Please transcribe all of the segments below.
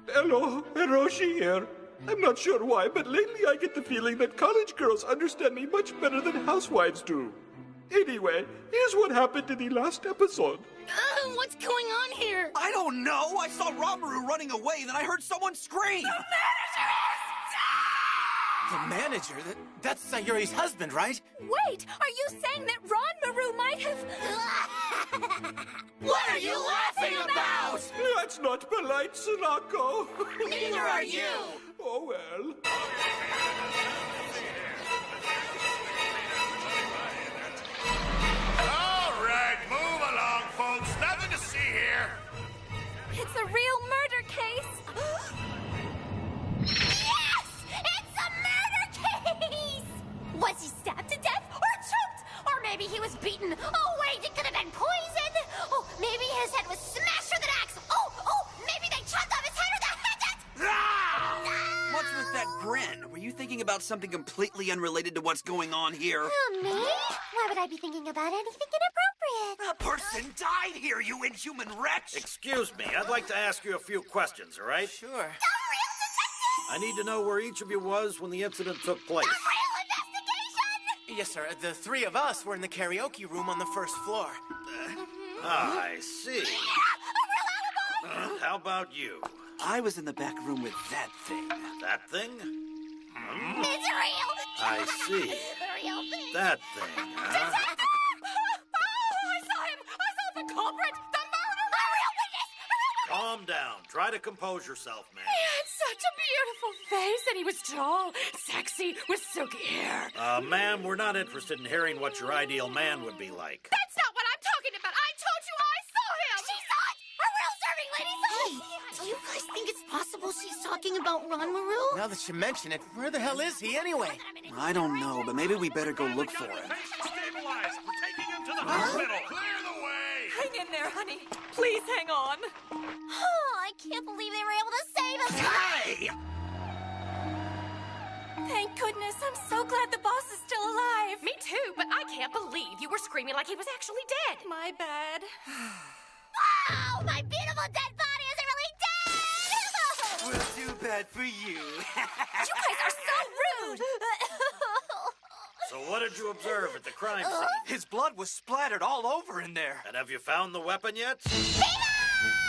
Hello, Hiroshi here. I'm not sure why, but lately I get the feeling that college girls understand me much better than housewives do. Anyway, here's what happened in the last episode. What's going on here? I don't know. I saw Ronmaru running away, then I heard someone scream. The manager? That's Sayuri's husband, right? Wait, are you saying that Ronmaru might have... What are you laughing about? That's not polite, Sunako. Neither are you. Oh, well. All right, move along, folks. Nothing to see here. It's a real murder case. Yes! It's a murder case! Was he stabbed to death or choked? Or maybe he was beaten. Oh, wait, it could have been poison. Oh, maybe his head was smashed with an axe. Oh, maybe they chopped off his head with a hatchet. What's with that grin? Were you thinking about something completely unrelated to what's going on here? Me? Why would I be thinking about anything inappropriate? A person died here, you inhuman wretch! Excuse me, I'd like to ask you a few questions, all right? Sure. A real detective! I need to know where each of you was when the incident took place. A real investigation! Yes, sir. The three of us were in the karaoke room on the first floor. I see. A real alibi! How about you? I was in the back room with that thing. That thing? It's real! I see. The real thing! That thing, huh? Detective! I saw him! I saw the culprit! The murderer! A real witness! Calm down. Try to compose yourself, man. He had such a beautiful face, and he was tall, sexy, with silky hair. Ma'am, we're not interested in hearing what your ideal man would be like. That's not what I'm talking about. I told you I saw him. She saw it! A real serving lady saw it! Do you guys think it's possible she's talking about Ronmaru? Now that you mention it, where the hell is he anyway? I don't know, but maybe we better go look for him. Stabilized. We're taking him to the hospital. Clear the way. Hang in there, honey. Please hang on. Oh, I can't believe they were able to save us! Hey! Thank goodness. I'm so glad the boss is still alive. Me too, but I can't believe you were screaming like he was actually dead. My bad. Wow! My beautiful dead body isn't really dead! Well, too bad for you. You guys are so rude. So what did you observe at the crime scene? His blood was splattered all over in there. And have you found the weapon yet? Viva!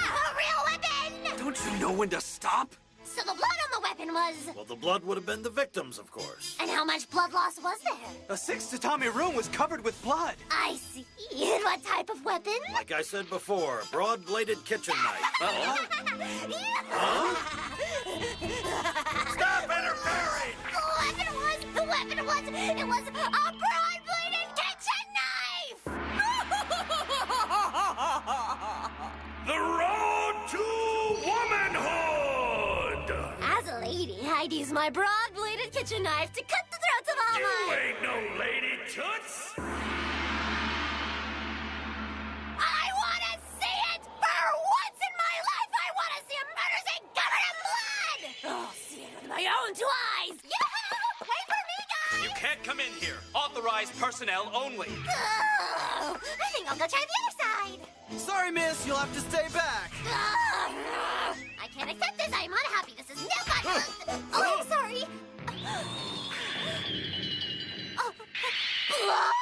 A real weapon! Don't you know when to stop? So the blood on the weapon was... Well, the blood would have been the victims, of course. And how much blood loss was there? A 6 tatami room was covered with blood. I see. And what type of weapon? Like I said before, a broad-bladed kitchen knife. Stop interfering! The weapon was a broad-bladed kitchen knife! The road to womanhood. As a lady, I'd use my broad-bladed kitchen knife to cut the throats of all You my... ain't no lady toots. I want to see it! For once in my life, I want to see a murder scene covered in blood! I'll see it with my own two eyes! Yoo-hoo! Wait for me, guys! You can't come in here. Authorized personnel only. Oh, I think I'll go try the other side. Sorry, miss, you'll have to stay back. I can't accept this. I'm unhappy. This is no good. Oh, I'm sorry. Blood?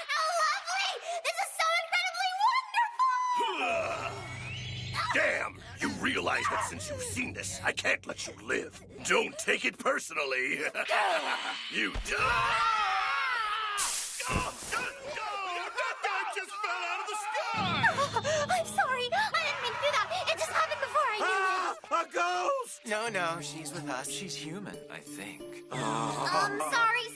How lovely! This is so incredibly wonderful! Damn, you realize that since you've seen this, I can't let you live. Don't take it personally. You die! That guy just fell out of the sky! I'm sorry. I didn't mean to do that. It just happened before I knew it. A ghost! No, she's with us. She's human, I think. Sorry.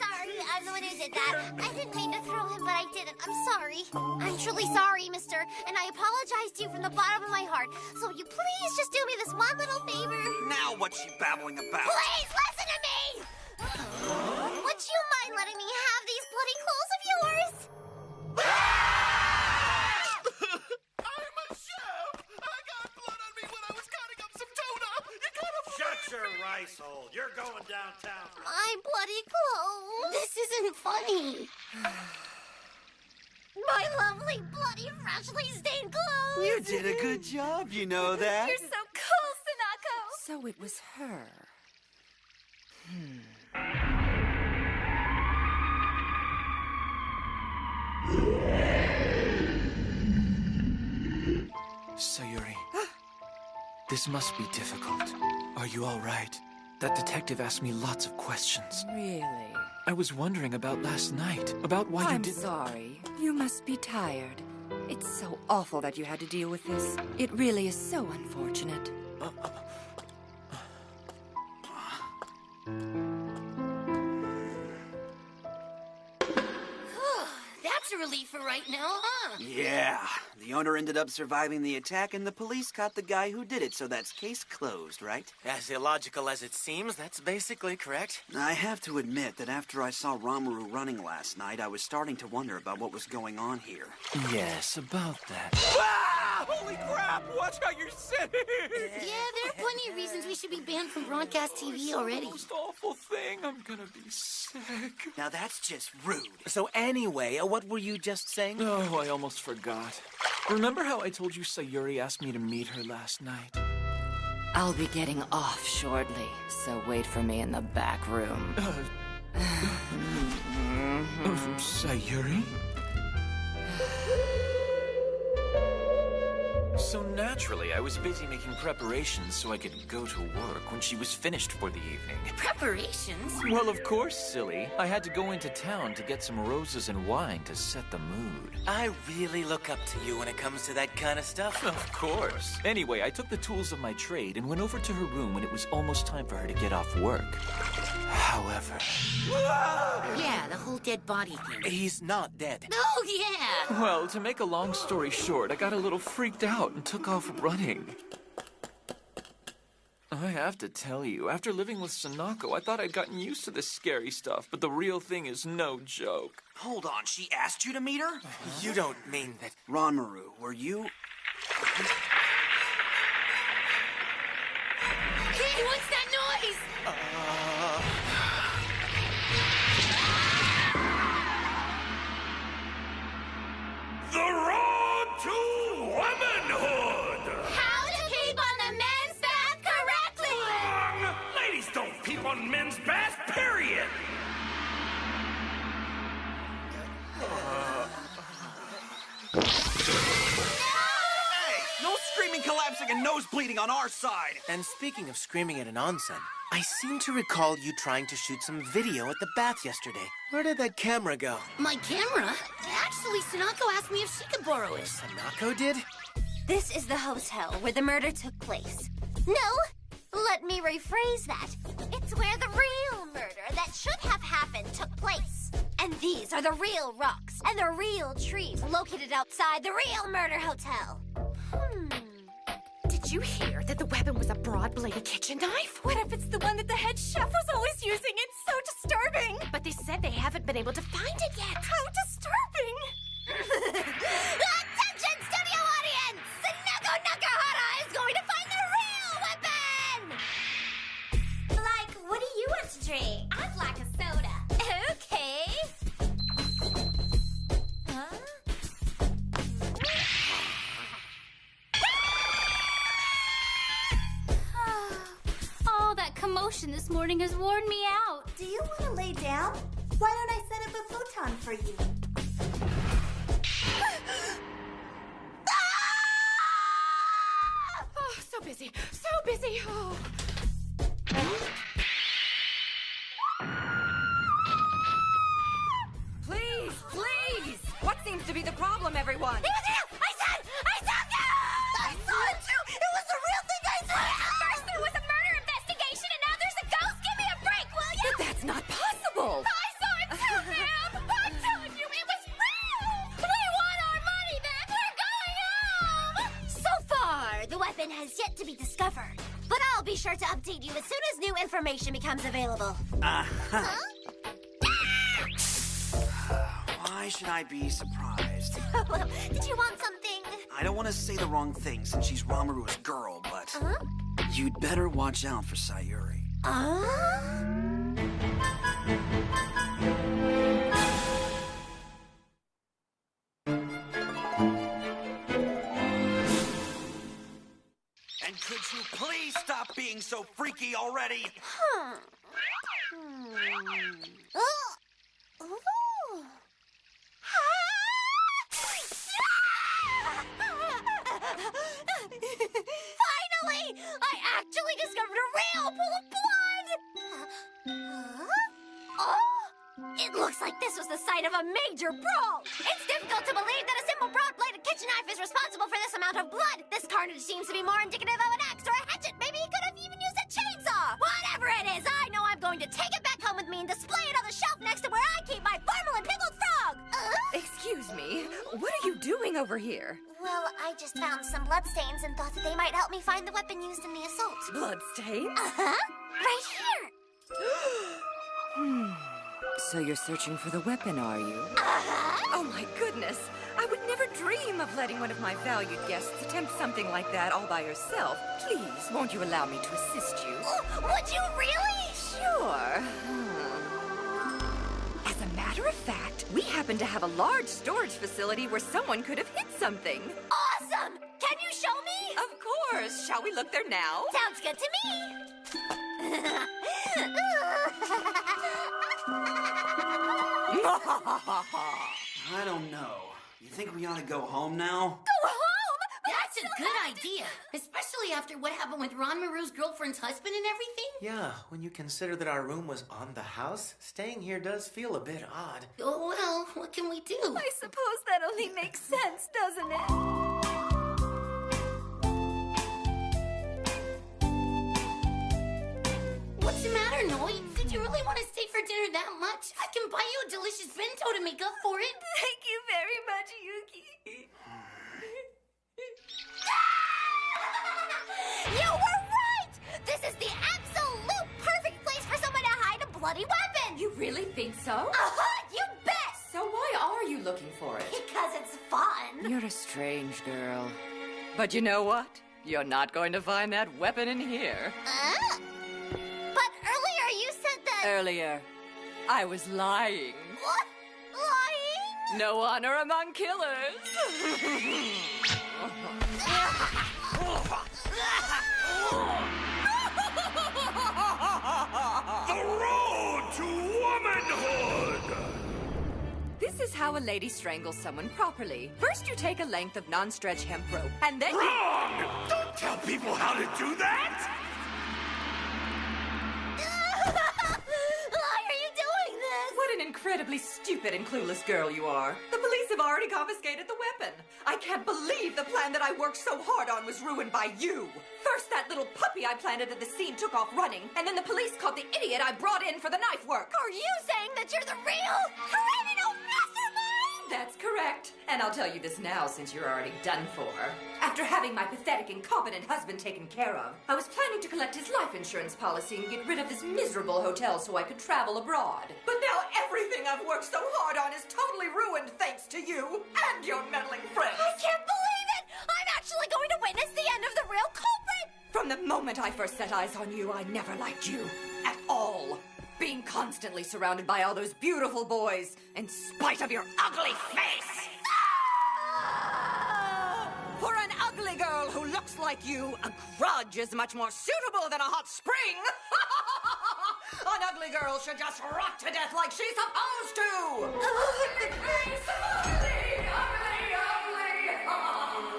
I'm the one who did that. I didn't mean to throw him, but I didn't. I'm sorry. I'm truly sorry, mister. And I apologize to you from the bottom of my heart. So will you please just do me this one little favor? Now what's she babbling about? Please listen to me! Would you mind letting me have these bloody clothes of yours? I'm a chef! I got blood on me when I was cutting up some tuna! You gotta... Shut your rice hole. You're going downtown. My bloody clothes. This isn't funny. My lovely, bloody, freshly stained clothes. You You did a good job, you know that. You're so cool, Sanako. So it was her. Sayuri, this must be difficult. Are you all right? That detective asked me lots of questions. Really? I was wondering about last night, about why you I'm didn't... sorry. You must be tired. It's so awful that you had to deal with this. It really is so unfortunate. That's a relief for right now, huh? Yeah, the owner ended up surviving the attack and the police caught the guy who did it, so that's case closed, right? As illogical as it seems, that's basically correct. I have to admit that after I saw Ronmaru running last night, I was starting to wonder about what was going on here. Yes, about that. Ah! Holy crap! Watch how you're sitting! Yeah, there are plenty of reasons we should be banned from broadcast TV already. Most awful thing. I'm gonna be sick. Now that's just rude. So anyway, what were you just saying? Oh, I almost forgot. Remember how I told you Sayuri asked me to meet her last night? I'll be getting off shortly, so wait for me in the back room. Sayuri? So naturally, I was busy making preparations so I could go to work when she was finished for the evening. Preparations? Well, of course, silly. I had to go into town to get some roses and wine to set the mood. I really look up to you when it comes to that kind of stuff. Of course. Anyway, I took the tools of my trade and went over to her room when it was almost time for her to get off work. However... Yeah, the whole dead body thing. He's not dead. Oh, yeah! Well, to make a long story short, I got a little freaked out and took off running. I have to tell you, after living with Sanako, I thought I'd gotten used to this scary stuff, but the real thing is no joke. Hold on, she asked you to meet her? You don't mean that... Ronmaru, were you... Hey, what's that noise? The road to womanhood! How to keep on the men's bath correctly! Wrong! Ladies don't peep on men's bath, period! No screaming, collapsing, and nose bleeding on our side! And speaking of screaming at an onsen, I seem to recall you trying to shoot some video at the bath yesterday. Where did that camera go? My camera? Actually, Sanako asked me if she could borrow it. Sanako did? This is the hotel where the murder took place. No, let me rephrase that. It's where the real murder that should have happened took place. And these are the real rocks and the real trees located outside the real murder hotel. Did you hear that the weapon was a broad-bladed kitchen knife? What if it's the one that the head chef was always using? It's so disturbing. But they said they haven't been able to find it yet. How disturbing! Attention, studio audience! Sanako Nakahara is going to find the real weapon! Like, what do you want to drink? I'd like a soda. Okay. Huh? All that commotion this morning has worn me out. Do you want to lay down? Why don't I set up a futon for you? Oh, so busy. So busy. Oh. Please, please! What seems to be the problem, everyone? It was you! I saw you! I saw it too! It was the real thing I saw! First there was a murder investigation and now there's a ghost! Give me a break, will you? But that's not possible! I saw it too, ma'am! I'm telling you, it was real! We want our money back! We're going home! So far, the weapon has yet to be discovered. But I'll be sure to update you as soon as new information becomes available. Uh-huh. Huh? Why should I be surprised? Well, did you want something? I don't want to say the wrong thing since she's Ronmaru's girl, but... You'd better watch out for Sayuri. Could you please stop being so freaky already? Finally! I actually discovered a real pool of blood! Oh! It looks like this was the site of a major brawl! It's difficult to believe that a simple broad-bladed kitchen knife is responsible for this amount of blood! This carnage seems to be more indicative of an axe or a hatchet! Maybe he could have even used a chainsaw! Whatever it is, I know I'm going to take it back home with me and display it on the shelf next to where I keep my formalin pickled frog! Excuse me, what are you doing over here? Well, I just found some bloodstains and thought that they might help me find the weapon used in the assault. Bloodstains? Uh-huh. Right here. So you're searching for the weapon, are you? Uh-huh. Oh my goodness! I would never dream of letting one of my valued guests attempt something like that all by herself. Please, won't you allow me to assist you? Would you really? Sure. As a matter of fact, we happen to have a large storage facility where someone could have hid something. Awesome! Can you show me? Of course. Shall we look there now? Sounds good to me. I don't know. You think we ought to go home now? Go home? That's a good idea. Especially after what happened with Ron Maru's girlfriend's husband and everything. Yeah, when you consider that our room was on the house, staying here does feel a bit odd. Oh, well, what can we do? I suppose that only makes sense, doesn't it? What's the matter, Noi? Did you really want to stay for dinner that much? I can buy you a delicious bento to make up for it. Thank you very much, Yuki. You were right! This is the absolute perfect place for someone to hide a bloody weapon! You really think so? Uh-huh, you bet! So why are you looking for it? Because it's fun. You're a strange girl. But you know what? You're not going to find that weapon in here. But earlier you said that... Earlier, I was lying. What? Lying? No honor among killers. The road to womanhood! This is how a lady strangles someone properly. First, you take a length of non-stretch hemp rope, and then Wrong! Don't tell people how to do that! Why are you doing this? What an incredibly stupid and clueless girl you are. The police have already confiscated the weapon. I can't believe the plan that I worked so hard on was ruined by you. First, that little puppy I planted at the scene took off running, and then the police caught the idiot I brought in for the knife work. Are you saying that you're the real criminal mastermind? That's correct. And I'll tell you this now since you're already done for. After having my pathetic, incompetent husband taken care of, I was planning to collect his life insurance policy and get rid of this miserable hotel so I could travel abroad. But now everything I've worked so hard on is totally ruined thanks to you and your meddling friends. I can't believe it! I'm actually going to witness the end of the real culprit! From the moment I first set eyes on you, I never liked you. At all. Being constantly surrounded by all those beautiful boys, in spite of your ugly face. For an ugly girl who looks like you, a grudge is much more suitable than a hot spring. An ugly girl should just rot to death like she's supposed to. Ugly face, ugly, ugly, ugly.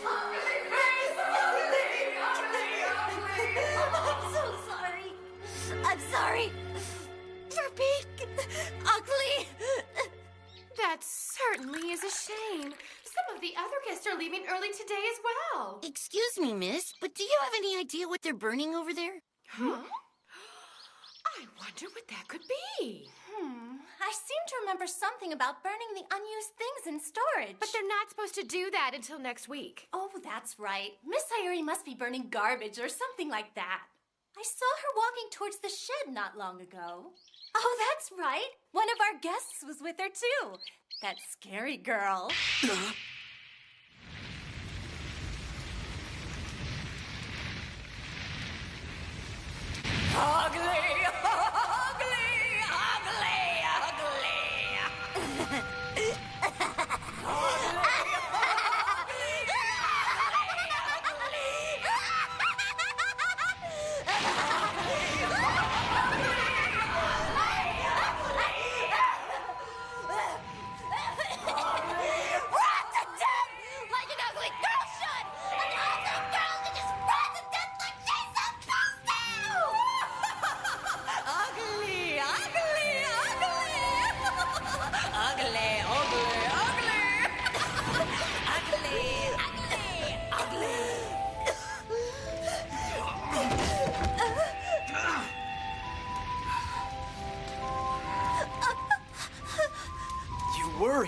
Ugly face, ugly, ugly, ugly. I'm so sorry. I'm sorry. For being ugly. That certainly is a shame. Some of the other guests are leaving early today as well. Excuse me, miss, but do you have any idea what they're burning over there? Huh? I wonder what that could be. I seem to remember something about burning the unused things in storage. But they're not supposed to do that until next week. Oh, that's right. Miss Sayuri must be burning garbage or something like that. I saw her walking towards the shed not long ago. Oh, that's right. One of our guests was with her, too. That scary girl. Ugly, ugly, ugly, ugly.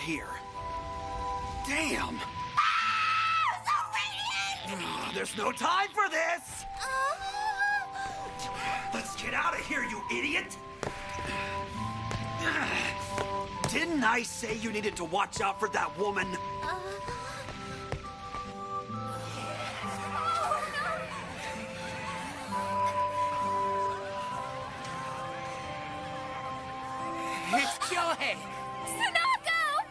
here. Damn. There's no time for this! Let's get out of here, you idiot! Didn't I say you needed to watch out for that woman? It's Kyohei! Sunako!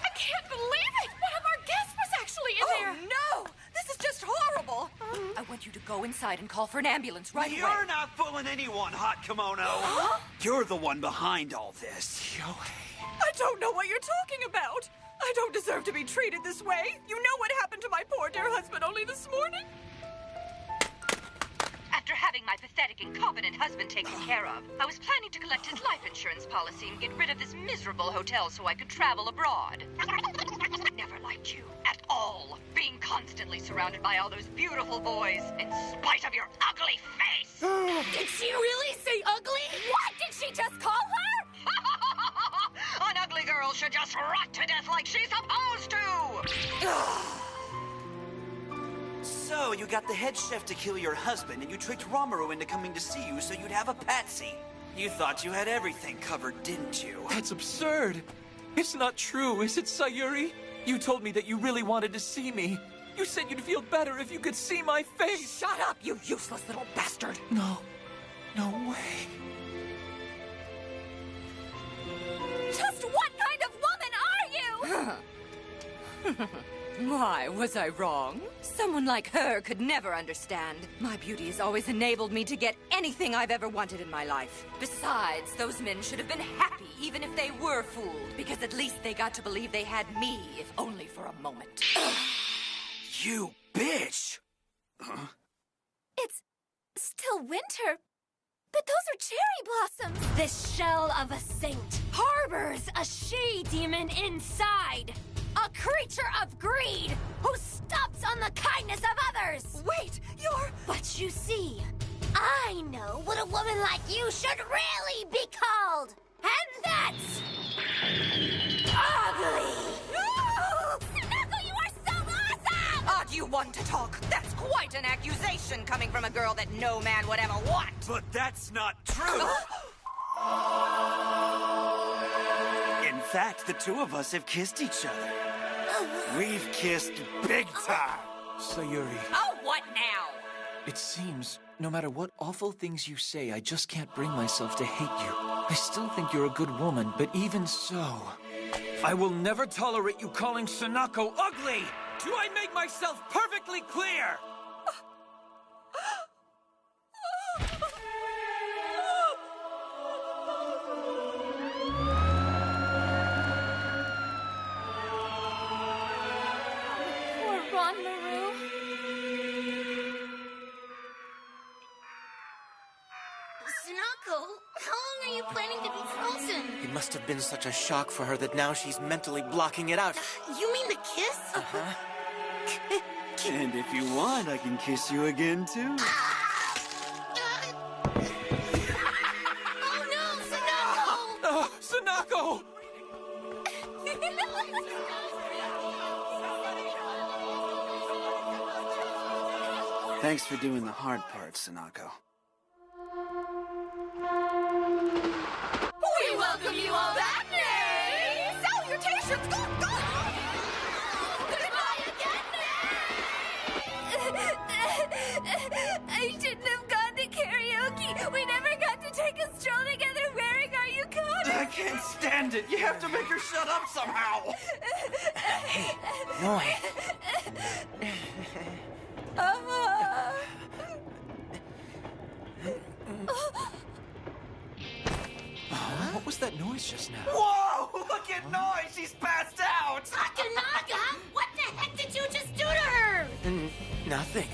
I can't believe it! One of our guests was actually in there! Oh, no! This is just horrible! I want you to go inside and call for an ambulance right away. You're not fooling anyone, Hot Kimono! You're the one behind all this. I don't know what you're talking about! I don't deserve to be treated this way! You know what happened to my poor dear husband only this morning? After having my pathetic, incompetent husband taken care of, I was planning to collect his life insurance policy and get rid of this miserable hotel so I could travel abroad. I never liked you at all, being constantly surrounded by all those beautiful boys, in spite of your ugly face! Did she really say ugly? What? Did she just call her? An ugly girl should just rot to death like she's supposed to! So, you got the head chef to kill your husband, and you tricked Ромару into coming to see you so you'd have a patsy. You thought you had everything covered, didn't you? That's absurd. It's not true, is it, Sayuri? You told me that you really wanted to see me. You said you'd feel better if you could see my face. Shut up, you useless little bastard! No way. Just what kind of woman are you? Why, was I wrong? Someone like her could never understand. My beauty has always enabled me to get anything I've ever wanted in my life. Besides, those men should have been happy even if they were fooled, because at least they got to believe they had me, if only for a moment. You bitch! It's still winter, but those are cherry blossoms. This shell of a saint harbors a she-demon inside. A creature of greed who stomps on the kindness of others. Wait, you're... But you see, I know what a woman like you should really be called. And that's... ugly. Sunako, you are so awesome! Odd you want to talk. That's quite an accusation coming from a girl that no man would ever want. But that's not true! In fact, the two of us have kissed each other. We've kissed big time. Sayuri, Oh, what now? it seems no matter what awful things you say, I just can't bring myself to hate you. I still think you're a good woman, but even so, I will never tolerate you calling Sunako ugly! Do I make myself perfectly clear? Poor Ronmaru. Sunako, how long are you planning to be frozen? It must have been such a shock for her that now she's mentally blocking it out. You mean the kiss? Uh-huh. And if you want, I can kiss you again, too. Oh no, Sunako! Oh, Sunako! Thanks for doing the hard part, Sunako. We welcome you all back, Nay! Salutations! Go, go! Goodbye again, Nay! I shouldn't have gone to karaoke. We never got to take a stroll together wearing our yukata. I can't stand it. You have to make her shut up somehow. Hey, Noi. What was that noise just now? Whoa! Look at Noi! She's passed out! Takanaka, what the heck did you just do to her? Nothing.